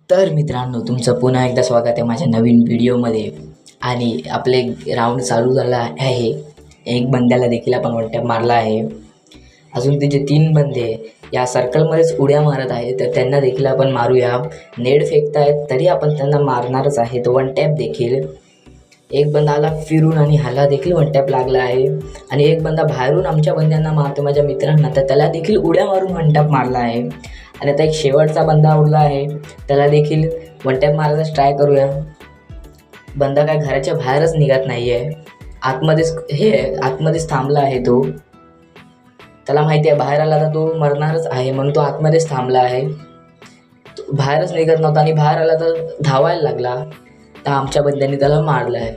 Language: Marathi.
तर मित्रांनो, तुमचं पुन्हा एकदा स्वागत आहे माझ्या नवीन व्हिडिओमध्ये. आणि आपले राऊंड चालू झाला आहे. एक बंद्याला देखील आपण वन टॅप मारला आहे. अजून ते जे 3 बंदे या सर्कलमध्येच उड्या मारत आहेत, तर त्यांना देखील आपण मारूया. नेड फेकतायत तरी आपण त्यांना मारणारच आहे. तो वन टॅप देखील. एक बंदा आला फिरून आणि ह्याला देखील वन टॅप लागला आहे. आणि एक बंदा बाहेरून आमच्या बंद्यांना मारतो, माझ्या मित्रांना, तर त्याला देखील उड्या मारून वन टॅप मारला आहे. आणि आता एक शेवटचा बंदा उडला आहे, त्याला देखील वन टॅप मारायचा ट्राय करूया. बंदा काय घराच्या बाहेरच निघत नाही आहे, आतमध्येच थांबला आहे. तो त्याला माहिती आहे बाहेर आला तर तो मरणारच आहे, म्हणून तो आतमध्येच थांबला आहे. तो बाहेरच निघत नव्हता आणि बाहेर आला तर धावायला लागला. तर आमच्या बंद्यांनी त्याला मारलं आहे.